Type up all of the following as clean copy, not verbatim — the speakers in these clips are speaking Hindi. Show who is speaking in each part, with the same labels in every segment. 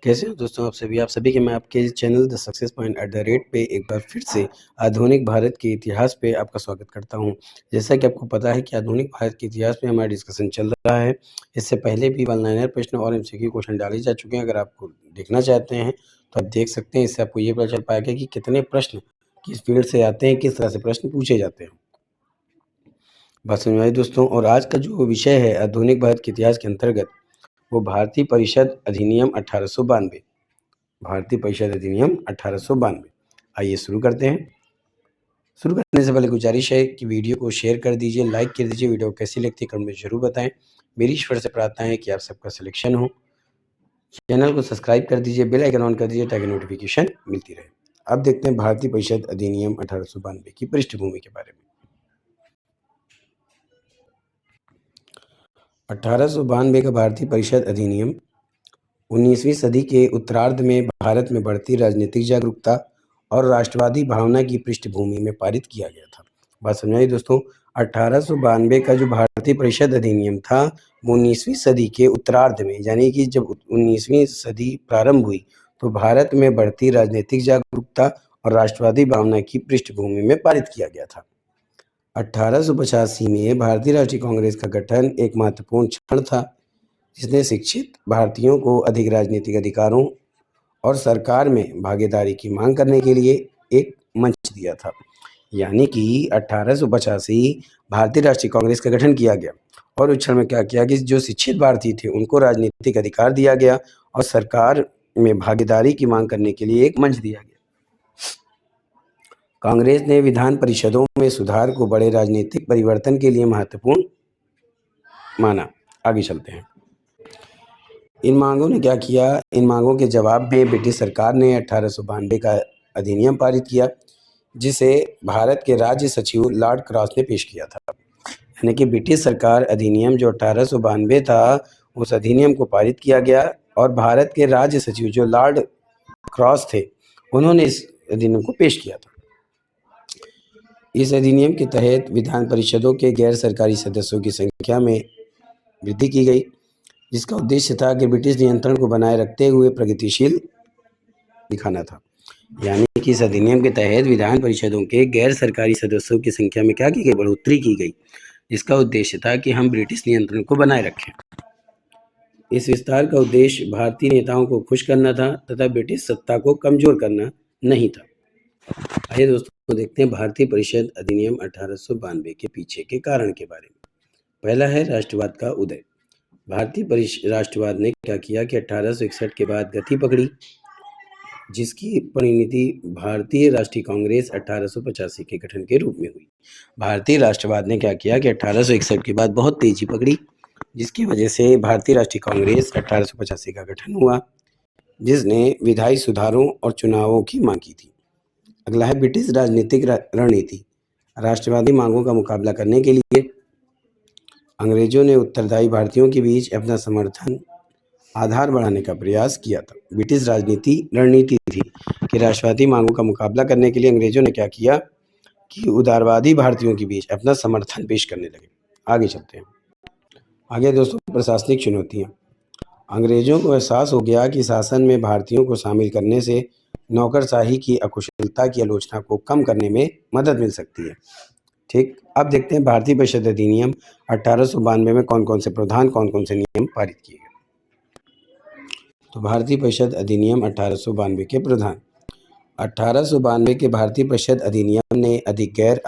Speaker 1: कैसे हो दोस्तों आप सभी के मैं आपके channel the success point at the rate पे एक बार फिर से आधुनिक भारत के इतिहास पे आपका स्वागत करता हूं। जैसा कि आपको पता है कि आधुनिक भारत के इतिहास पे हमारा डिस्कशन चल रहा है। इससे पहले भी वन लाइनर प्रश्न और एमसीक्यू क्वेश्चन डाले जा चुके हैं। अगर आपको देखना चाहते हैं तो आप देख सकते हैं। इससे आपको ये पता चल पाएगा कि कितने प्रश्न किस फील्ड से आते हैं, किस तरह से प्रश्न पूछे जाते हैं। बात समझ में आई दोस्तों। और आज का जो विषय है आधुनिक भारत के इतिहास के अंतर्गत वो भारतीय परिषद अधिनियम 1892। भारतीय परिषद अधिनियम 1892। आइए शुरू करते हैं। शुरू करने से पहले गुजारिश है कि वीडियो को शेयर कर दीजिए, लाइक कर दीजिए। वीडियो कैसी लगती है कमेंट में जरूर बताएं। मेरी ईश्वर से प्रार्थना है कि आप सबका सिलेक्शन हो। चैनल को सब्सक्राइब कर दीजिए, बेल आइकन ऑन कर दीजिए ताकि नोटिफिकेशन मिलती रहे। अब देखते हैं भारतीय परिषद अधिनियम 1892 की पृष्ठभूमि के बारे में। 1892 का भारतीय परिषद अधिनियम 19वीं सदी के उत्तरार्ध में भारत में बढ़ती राजनीतिक जागरूकता और राष्ट्रवादी भावना की पृष्ठभूमि में पारित किया गया था। बात समझाइए दोस्तों। 1892 का जो भारतीय परिषद अधिनियम था वो 19वीं सदी के उत्तरार्ध में, यानी कि जब 19वीं सदी प्रारंभ हुई तो भारत में बढ़ती राजनीतिक जागरूकता और राष्ट्रवादी भावना की पृष्ठभूमि में पारित किया गया था। 1885 में भारतीय राष्ट्रीय कांग्रेस का गठन एक महत्वपूर्ण क्षण था जिसने शिक्षित भारतीयों को अधिक राजनीतिक अधिकारों और सरकार में भागीदारी की मांग करने के लिए एक मंच दिया था। यानी कि 1885 भारतीय राष्ट्रीय कांग्रेस का गठन किया गया और उस क्षण में क्या किया कि जो शिक्षित भारतीय थे उनको राजनीतिक अधिकार दिया गया और सरकार में भागीदारी की मांग करने के लिए एक मंच दिया गया। कांग्रेस ने विधान परिषदों में सुधार को बड़े राजनीतिक परिवर्तन के लिए महत्वपूर्ण माना। आगे चलते हैं। इन मांगों ने क्या किया? इन मांगों के जवाब में ब्रिटिश सरकार ने 1892 का अधिनियम पारित किया जिसे भारत के राज्य सचिव लॉर्ड क्रॉस ने पेश किया था। यानी कि ब्रिटिश सरकार अधिनियम जो 1892 था उस अधिनियम को पारित किया गया और भारत के राज्य सचिव जो लॉर्ड क्रॉस थे उन्होंने इस अधिनियम को पेश किया था। इस अधिनियम के तहत विधान परिषदों के गैर सरकारी सदस्यों की संख्या में वृद्धि की गई जिसका उद्देश्य था कि ब्रिटिश नियंत्रण को बनाए रखते हुए प्रगतिशील दिखाना था। यानी कि इस अधिनियम के तहत विधान परिषदों के गैर सरकारी सदस्यों की संख्या में क्या की गई? बढ़ोतरी की गई जिसका उद्देश्य था कि हम ब्रिटिश नियंत्रण को बनाए रखें। इस विस्तार का उद्देश्य भारतीय नेताओं को खुश करना था तथा ब्रिटिश सत्ता को कमजोर करना नहीं था। आइए दोस्तों देखते हैं भारतीय परिषद अधिनियम 1892 के पीछे के कारण के बारे में। पहला है राष्ट्रवाद का उदय। भारतीय राष्ट्रवाद ने क्या किया कि 1861 के बाद गति पकड़ी जिसकी परिणति भारतीय राष्ट्रीय कांग्रेस 1885 के गठन के रूप में हुई। भारतीय राष्ट्रवाद ने क्या किया कि 1861 के बाद बहुत तेजी पकड़ी जिसकी वजह से भारतीय राष्ट्रीय कांग्रेस 1885 का गठन हुआ जिसने विधायी सुधारों और चुनावों की मांग की थी। अगला है ब्रिटिश राजनीतिक रणनीति। राष्ट्रवादी मांगों का मुकाबला करने के लिए अंग्रेजों ने उत्तरदायी भारतीयों के बीच अपना समर्थन आधार बढ़ाने का प्रयास किया था। ब्रिटिश रणनीति थी कि राष्ट्रवादी मांगों का मुकाबला करने के लिए अंग्रेजों ने क्या किया कि उदारवादी भारतीयों के बीच अपना समर्थन पेश करने लगे। आगे चलते हैं। आगे दोस्तों प्रशासनिक चुनौतियां। अंग्रेजों को एहसास हो गया कि शासन में भारतीयों को शामिल करने से नौकरशाही की अकुशलता की आलोचना को कम करने में मदद मिल सकती है। ठीक, अब देखते हैं भारतीय परिषद अधिनियम 1892 में कौन कौन से प्रावधान, कौन कौन से नियम पारित किए गए। तो भारतीय परिषद अधिनियम 1892 के प्रावधान। 1892 के भारतीय परिषद अधिनियम ने अधिक गैर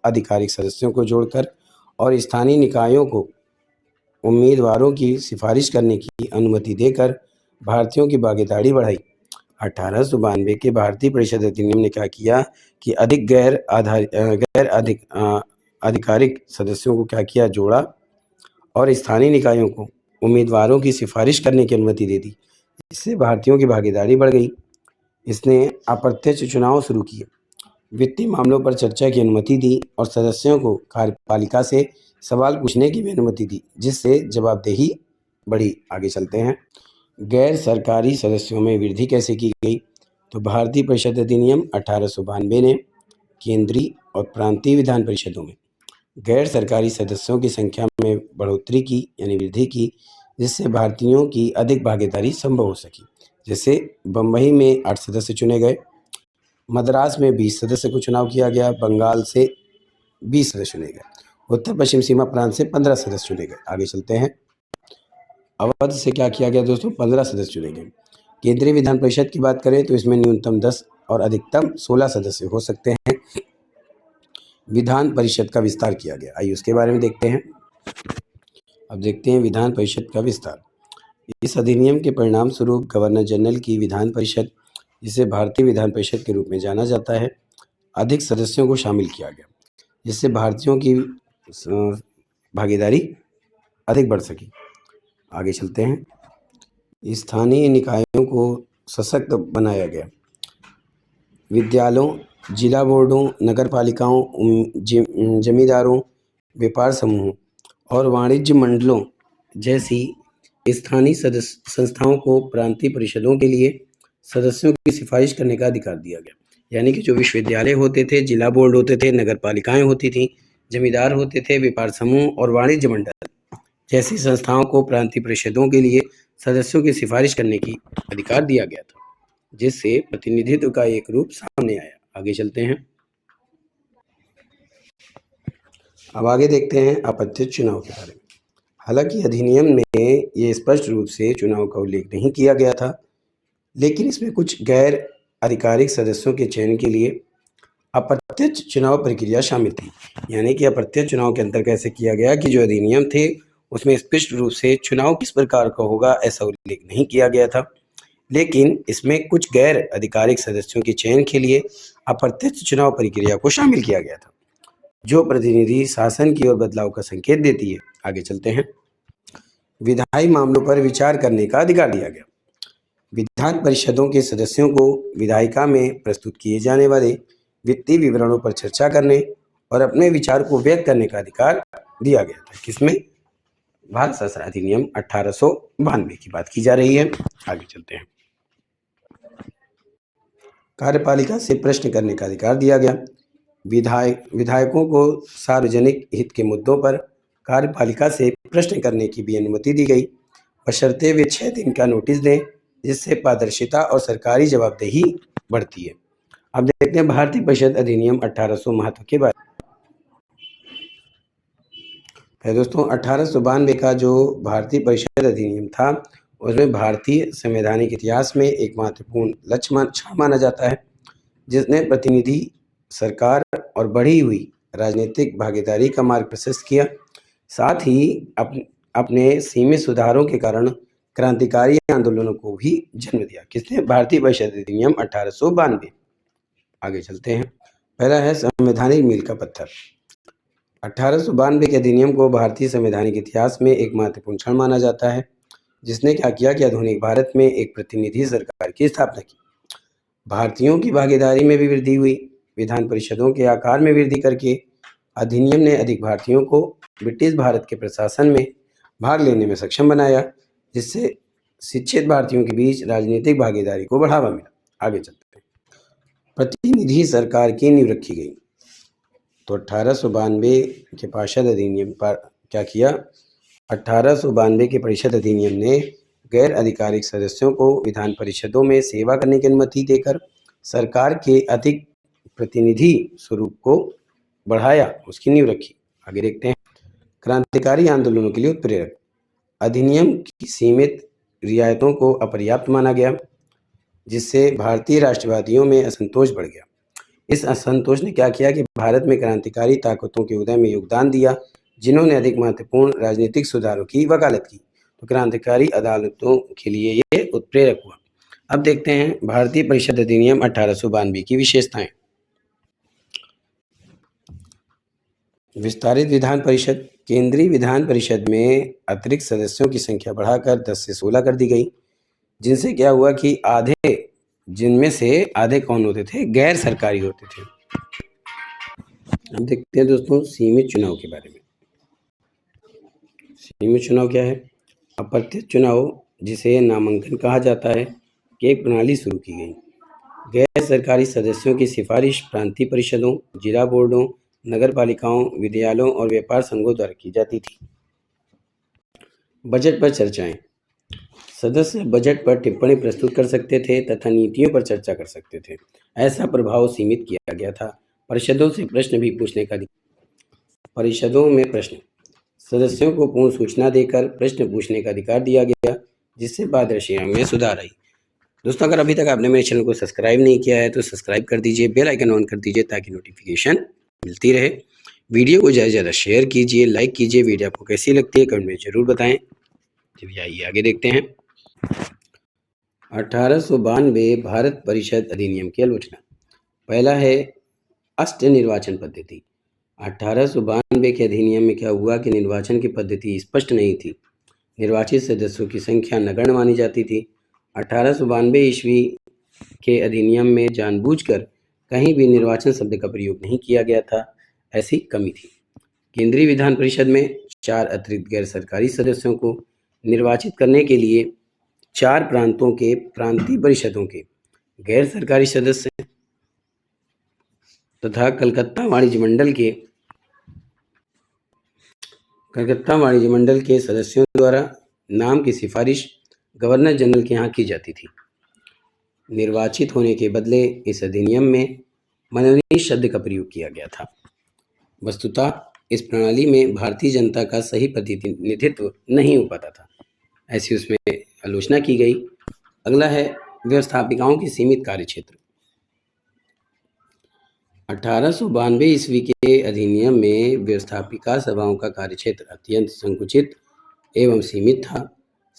Speaker 1: आधिकारिक सदस्यों को जोड़कर और स्थानीय निकायों को उम्मीदवारों की सिफारिश करने की अनुमति देकर भारतीयों की भागीदारी बढ़ाई। 1892 के भारतीय परिषद अधिनियम ने क्या किया कि अधिक गैर आधिकारिक सदस्यों को क्या किया? जोड़ा और स्थानीय निकायों को उम्मीदवारों की सिफारिश करने की अनुमति दे दी। इससे भारतीयों की भागीदारी बढ़ गई। इसने अप्रत्यक्ष चुनाव शुरू किए, वित्तीय मामलों पर चर्चा की अनुमति दी और सदस्यों को कार्यपालिका से सवाल पूछने की भी अनुमति दी जिससे जवाबदेही बढ़ी। आगे चलते हैं। गैर सरकारी सदस्यों में वृद्धि कैसे की गई? तो भारतीय परिषद अधिनियम 1892 ने केंद्रीय और प्रांतीय विधान परिषदों में गैर सरकारी सदस्यों की संख्या में बढ़ोतरी की यानी वृद्धि की जिससे भारतीयों की अधिक भागीदारी संभव हो सकी। जैसे बम्बई में 8 सदस्य चुने गए, मद्रास में 20 सदस्य को चुनाव किया गया, बंगाल से 20 सदस्य चुने गए, उत्तर पश्चिम सीमा प्रांत से 15 सदस्य चुने गए। आगे चलते हैं। अवध से क्या किया गया दोस्तों? 15 सदस्य चुने गए। केंद्रीय विधान परिषद की बात करें तो इसमें न्यूनतम 10 और अधिकतम 16 सदस्य हो सकते हैं। विधान परिषद का विस्तार किया गया, आइए उसके बारे में देखते हैं। अब देखते हैं विधान परिषद का विस्तार। इस अधिनियम के परिणाम स्वरूप गवर्नर जनरल की विधान परिषद, जिसे भारतीय विधान परिषद के रूप में जाना जाता है, अधिक सदस्यों को शामिल किया गया, जिससे भारतीयों की भागीदारी अधिक बढ़ सकी। आगे चलते हैं। स्थानीय निकायों को सशक्त बनाया गया। विद्यालयों, जिला बोर्डों, नगर पालिकाओं, जमींदारों, व्यापार समूहों और वाणिज्य मंडलों जैसी स्थानीय संस्थाओं को प्रांतीय परिषदों के लिए सदस्यों की सिफारिश करने का अधिकार दिया गया। यानी कि जो विश्वविद्यालय होते थे, जिला बोर्ड होते थे, नगर पालिकाएं होती थी, जमींदार होते थे, व्यापार समूह और वाणिज्य मंडल जैसी संस्थाओं को प्रांतीय परिषदों के लिए सदस्यों की सिफारिश करने की अधिकार दिया गया था, जिससे प्रतिनिधित्व का एक रूप सामने आया। आगे चलते हैं। अब आगे देखते हैं अप्रत्यक्ष चुनाव के बारे में। हालांकि अधिनियम में ये स्पष्ट रूप से चुनाव का उल्लेख नहीं किया गया था, लेकिन इसमें कुछ गैर आधिकारिक सदस्यों के चयन के लिए अप्रत्यक्ष चुनाव प्रक्रिया शामिल थी। यानी कि अप्रत्यक्ष चुनाव के अंतर्गत ऐसे किया गया कि जो अधिनियम थे उसमें स्पष्ट रूप से चुनाव किस प्रकार का होगा ऐसा उल्लेख नहीं किया गया था, लेकिन इसमें कुछ गैर आधिकारिक सदस्यों के चयन के लिए अप्रत्यक्ष चुनाव प्रक्रिया को शामिल किया गया था, जो प्रतिनिधि शासन की ओर बदलाव का संकेत देती है। आगे चलते हैं। विधायी मामलों पर विचार करने का अधिकार दिया गया। विधान परिषदों के सदस्यों को विधायिका में प्रस्तुत किए जाने वाले वित्तीय विवरणों पर चर्चा करने और अपने विचार को व्यक्त करने का अधिकार दिया गया था। किसमें? भारत शासन अधिनियम 1892 की बात की जा रही है। आगे चलते हैं। कार्यपालिका से प्रश्न करने का अधिकार दिया गया। विधायकों को सार्वजनिक हित के मुद्दों पर कार्यपालिका से प्रश्न करने की भी अनुमति दी गई, बशर्ते वे 6 दिन का नोटिस दें, जिससे पारदर्शिता और सरकारी जवाबदेही बढ़ती है। अब देखते हैं भारतीय परिषद अधिनियम 1800 महत्व के बारे में। दोस्तों 1892 का जो भारतीय परिषद अधिनियम था उसमें भारतीय संवैधानिक इतिहास में एक महत्वपूर्ण लक्ष्य माना जाता है, जिसने प्रतिनिधि सरकार और बढ़ी हुई राजनीतिक भागीदारी का मार्ग प्रशस्त किया। साथ ही अपने सीमित सुधारों के कारण क्रांतिकारी आंदोलनों को भी जन्म दिया। किसने? भारतीय परिषद अधिनियम 1892। आगे चलते हैं। पहला है संवैधानिक मील का पत्थर। 1892 के अधिनियम को भारतीय संवैधानिक इतिहास में एक महत्वपूर्ण क्षण माना जाता है, जिसने क्या किया कि आधुनिक भारत में एक प्रतिनिधि सरकार की स्थापना की। भारतीयों की भागीदारी में भी वृद्धि हुई। विधान परिषदों के आकार में वृद्धि करके अधिनियम ने अधिक भारतीयों को ब्रिटिश भारत के प्रशासन में भाग लेने में सक्षम बनाया, जिससे शिक्षित भारतीयों के बीच राजनीतिक भागीदारी को बढ़ावा मिला। आगे चलते हैं। प्रतिनिधि सरकार की नींव रखी गई। तो 1892 के परिषद अधिनियम पर क्या किया? 1892 के परिषद अधिनियम ने गैर आधिकारिक सदस्यों को विधान परिषदों में सेवा करने की अनुमति देकर सरकार के अधिक प्रतिनिधि स्वरूप को बढ़ाया, उसकी नींव रखी। आगे देखते हैं। क्रांतिकारी आंदोलनों के लिए उत्प्रेरक। अधिनियम की सीमित रियायतों को अपर्याप्त माना गया, जिससे भारतीय राष्ट्रवादियों में असंतोष बढ़ गया। इस असंतोष ने क्या किया कि भारत में क्रांतिकारी ताकतों के उदय में योगदान दिया, जिन्होंने अधिक महत्वपूर्ण राजनीतिक सुधारों की वकालत की। तो क्रांतिकारी अदालतों के लिए ये उत्प्रेरक हुआ। अब देखते हैं भारतीय परिषद अधिनियम 1892 की विशेषताएं। विस्तारित विधान परिषद। केंद्रीय विधान परिषद में अतिरिक्त सदस्यों की संख्या बढ़ाकर 10 से 16 कर दी गई, जिनसे क्या हुआ कि जिनमें से आधे कौन होते थे? गैर सरकारी होते थे। अब देखते हैं दोस्तों सीमित चुनाव के बारे में। सीमित चुनाव क्या है? अप्रत्यक्ष चुनाव, जिसे नामांकन कहा जाता है, की एक प्रणाली शुरू की गई। गैर सरकारी सदस्यों की सिफारिश प्रांतीय परिषदों, जिला बोर्डों, नगर पालिकाओं, विद्यालयों और व्यापार संघों द्वारा की जाती थी। बजट पर चर्चाएं। सदस्य बजट पर टिप्पणी प्रस्तुत कर सकते थे तथा नीतियों पर चर्चा कर सकते थे। ऐसा प्रभाव सीमित किया गया था। परिषदों से प्रश्न भी पूछने का परिषदों में प्रश्न सदस्यों को पूर्ण सूचना देकर प्रश्न पूछने का अधिकार दिया गया, जिससे पारदर्शिता में सुधार आई। दोस्तों, अगर अभी तक आपने मेरे चैनल को सब्सक्राइब नहीं किया है तो सब्सक्राइब कर दीजिए, बेल आइकन ऑन कर दीजिए ताकि नोटिफिकेशन मिलती रहे। वीडियो को ज़्यादा से ज़्यादा शेयर कीजिए, लाइक कीजिए। वीडियो आपको कैसी लगती है कमेंट में ज़रूर बताएं। चलिए आइए आगे देखते हैं। 1892 भारत परिषद अधिनियम की आलोचना। पहला है अष्ट निर्वाचन पद्धति। 1892 के अधिनियम में क्या हुआ कि निर्वाचन की पद्धति स्पष्ट नहीं थी। निर्वाचित सदस्यों की संख्या नगण्य मानी जाती थी। 1892 ईस्वी के अधिनियम में जानबूझकर कहीं भी निर्वाचन शब्द का प्रयोग नहीं किया गया था, ऐसी कमी थी। केंद्रीय विधान परिषद में 4 अतिरिक्त गैर सरकारी सदस्यों को निर्वाचित करने के लिए 4 प्रांतों के प्रांतीय परिषदों के गैर सरकारी सदस्य तथा कलकत्ता वाणिज्य मंडल के सदस्यों द्वारा नाम की सिफारिश गवर्नर जनरल के यहाँ की जाती थी। निर्वाचित होने के बदले इस अधिनियम में मनोनीत शब्द का प्रयोग किया गया था। वस्तुतः इस प्रणाली में भारतीय जनता का सही प्रतिनिधित्व नहीं हो पाता था, ऐसी उसमें आलोचना की गई। अगला है व्यवस्थापिकाओं की सीमित कार्यक्षेत्र। 1892 ईस्वी के अधिनियम में व्यवस्थापिका सभाओं का कार्यक्षेत्र अत्यंत संकुचित एवं सीमित था।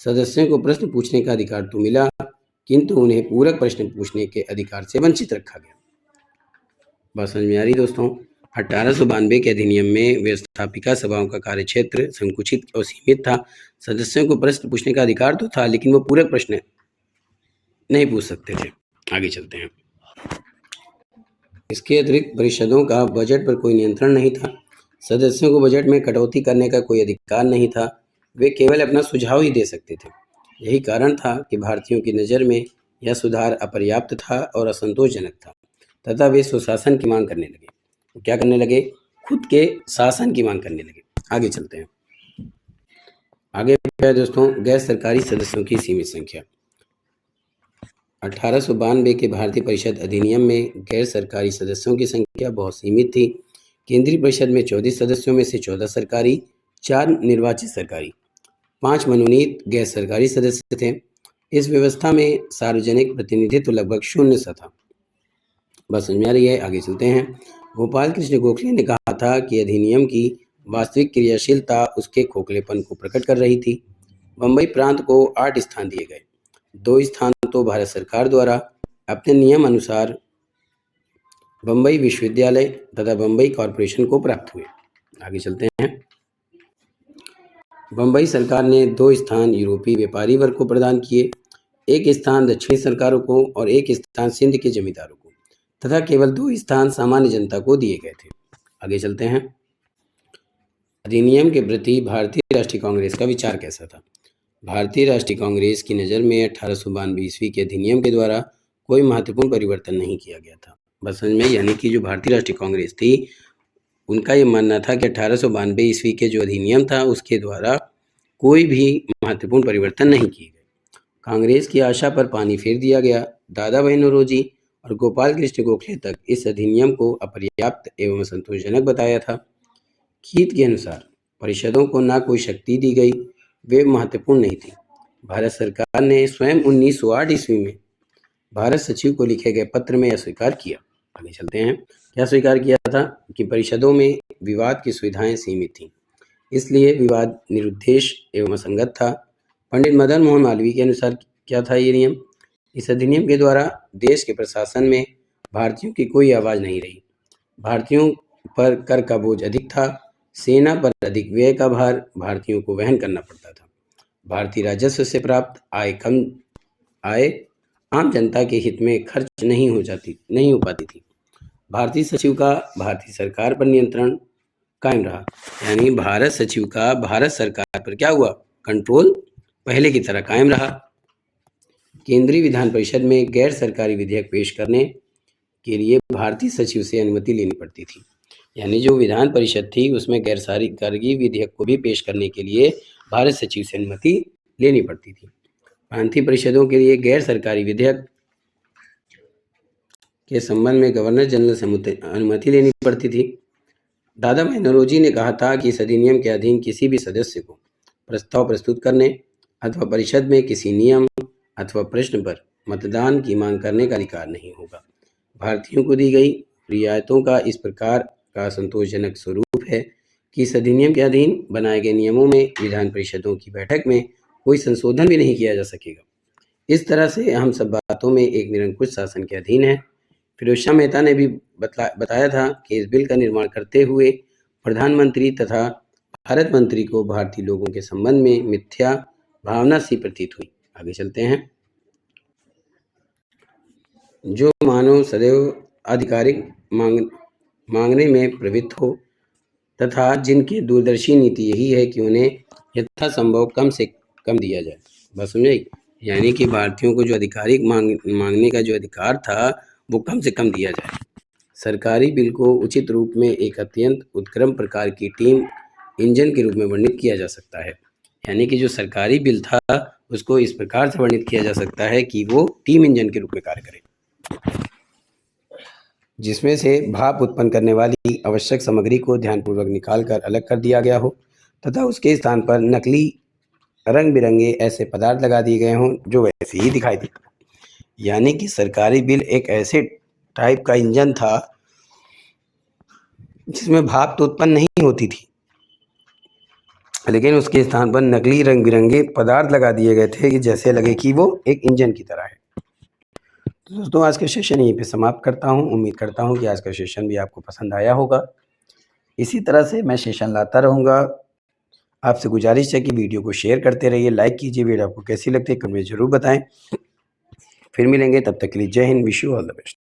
Speaker 1: सदस्यों को प्रश्न पूछने का अधिकार तो मिला, किंतु उन्हें पूरक प्रश्न पूछने के अधिकार से वंचित रखा गया। बात समझ में आ रही दोस्तों? 1892 के अधिनियम में व्यवस्थापिका सभाओं का कार्यक्षेत्र संकुचित और सीमित था। सदस्यों को प्रश्न पूछने का अधिकार तो था, लेकिन वो पूरक प्रश्न नहीं पूछ सकते थे। आगे चलते हैं। इसके अतिरिक्त परिषदों का बजट पर कोई नियंत्रण नहीं था। सदस्यों को बजट में कटौती करने का कोई अधिकार नहीं था। वे केवल अपना सुझाव ही दे सकते थे। यही कारण था कि भारतीयों की नज़र में यह सुधार अपर्याप्त था और असंतोषजनक था, तथा वे सुशासन की मांग करने लगे। क्या करने लगे? खुद के शासन की मांग करने लगे। आगे चलते हैं। आगे है दोस्तों गैर सरकारी सदस्यों की सीमित संख्या। 1892 के भारतीय परिषद अधिनियम में गैर सरकारी सदस्यों की संख्या बहुत सीमित थी। केंद्रीय परिषद में 14 सदस्यों में से 14 सरकारी, 4 निर्वाचित सरकारी, 5 मनोनीत गैर सरकारी सदस्य थे। इस व्यवस्था में सार्वजनिक प्रतिनिधित्व लगभग शून्य सा था। बस समझ में आ रही है? आगे चलते हैं। गोपाल कृष्ण गोखले ने कहा था कि अधिनियम की वास्तविक क्रियाशीलता उसके खोखलेपन को प्रकट कर रही थी। बम्बई प्रांत को 8 स्थान दिए गए। 2 स्थान तो भारत सरकार द्वारा अपने नियम अनुसार बम्बई विश्वविद्यालय तथा बम्बई कॉरपोरेशन को प्राप्त हुए। आगे चलते हैं। बम्बई सरकार ने 2 स्थान यूरोपीय व्यापारी वर्ग को प्रदान किए, 1 स्थान दक्षिणी सरकारों को और 1 स्थान सिंध के जमींदारों को, तथा केवल 2 स्थान सामान्य जनता को दिए गए थे। आगे चलते हैं। अधिनियम के प्रति भारतीय राष्ट्रीय कांग्रेस का विचार कैसा था? भारतीय राष्ट्रीय कांग्रेस की नज़र में 1892 ईस्वी के अधिनियम के द्वारा कोई महत्वपूर्ण परिवर्तन नहीं किया गया था। बस समझ में, यानी कि जो भारतीय राष्ट्रीय कांग्रेस थी उनका ये मानना था कि 1892 ईस्वी के जो अधिनियम था उसके द्वारा कोई भी महत्वपूर्ण परिवर्तन नहीं किए गए। कांग्रेस की आशा पर पानी फेर दिया गया। दादा भाई नौरोजी और गोपाल कृष्ण गोखले तक इस अधिनियम को अपर्याप्त एवं असंतोषजनक बताया था। कीत के अनुसार परिषदों को ना कोई शक्ति दी गई, वे महत्वपूर्ण नहीं थी। भारत सरकार ने स्वयं 1908 ईस्वी में भारत सचिव को लिखे गए पत्र में यह स्वीकार किया। आगे चलते हैं। क्या स्वीकार किया था? कि परिषदों में विवाद की सुविधाएं सीमित थीं, इसलिए विवाद निरुद्देश एवं असंगत था। पंडित मदन मोहन मालवीय के अनुसार क्या था ये नियम? इस अधिनियम के द्वारा देश के प्रशासन में भारतीयों की कोई आवाज़ नहीं रही। भारतीयों पर कर का बोझ अधिक था। सेना पर अधिक व्यय का भार भारतीयों को वहन करना पड़ता था। भारतीय राजस्व से प्राप्त आय आम जनता के हित में खर्च नहीं हो पाती थी। भारतीय सचिव का भारतीय सरकार पर नियंत्रण कायम रहा, यानी भारत सचिव का भारत सरकार पर क्या हुआ? कंट्रोल पहले की तरह कायम रहा। केंद्रीय विधान परिषद में गैर सरकारी विधेयक पेश करने के लिए भारतीय सचिव से अनुमति लेनी पड़ती थी, यानी जो विधान परिषद थी उसमें गैर सरकारी विधेयक को भी पेश करने के लिए भारत सचिव से अनुमति लेनी पड़ती थी। प्रांतीय परिषदों के लिए गैर सरकारी विधेयक के संबंध में गवर्नर जनरल से अनुमति लेनी पड़ती थी। दादा भाई नौरोजी ने कहा था कि इस अधिनियम के अधीन किसी भी सदस्य को प्रस्ताव प्रस्तुत करने अथवा परिषद में किसी नियम अथवा प्रश्न पर मतदान की मांग करने का अधिकार नहीं होगा। भारतीयों को दी गई रियायतों का इस प्रकार का संतोषजनक स्वरूप है कि इस अधिनियम के अधीन बनाए गए नियमों में विधान परिषदों की बैठक में कोई संशोधन भी नहीं किया जा सकेगा। इस तरह से हम सब बातों में एक निरंकुश शासन के अधीन है। फिरोज शाह मेहता ने भी बताया था कि इस बिल का निर्माण करते हुए प्रधानमंत्री तथा भारत मंत्री को भारतीय लोगों के संबंध में मिथ्या भावना सी प्रतीत हुई। आगे चलते हैं। जो मानव सदैव आधिकारिक मांगने में प्रवृत्त हो तथा जिनकी दूरदर्शी नीति यही है कि उन्हें यथासंभव कम से कम दिया जाए। बस समझे, यानी कि भारतीयों को जो आधिकारिक मांगने का जो अधिकार था वो कम से कम दिया जाए। सरकारी बिल को उचित रूप में एक अत्यंत उत्क्रम प्रकार की टीम इंजन के रूप में वर्णित किया जा सकता है। यानी कि जो सरकारी बिल था उसको इस प्रकार से वर्णित किया जा सकता है कि वो टीम इंजन के रूप में कार्य करे, जिसमें से भाप उत्पन्न करने वाली आवश्यक सामग्री को ध्यानपूर्वक निकालकर अलग कर दिया गया हो तथा उसके स्थान पर नकली रंग बिरंगे ऐसे पदार्थ लगा दिए गए हों जो वैसे ही दिखाई दे। यानी कि सरकारी बिल एक ऐसे टाइप का इंजन था जिसमें भाप तो उत्पन्न नहीं होती थी, लेकिन उसके स्थान पर नकली रंग बिरंगे पदार्थ लगा दिए गए थे कि जैसे लगे कि वो एक इंजन की तरह है। तो दोस्तों आज का सेशन यहीं पे समाप्त करता हूँ। उम्मीद करता हूँ कि आज का सेशन भी आपको पसंद आया होगा। इसी तरह से मैं सेशन लाता रहूँगा। आपसे गुजारिश है कि वीडियो को शेयर करते रहिए, लाइक कीजिए। वीडियो आपको कैसी लगती है कमेंट में ज़रूर बताएं। फिर मिलेंगे, तब तक के लिए जय Hind, wish you all the best.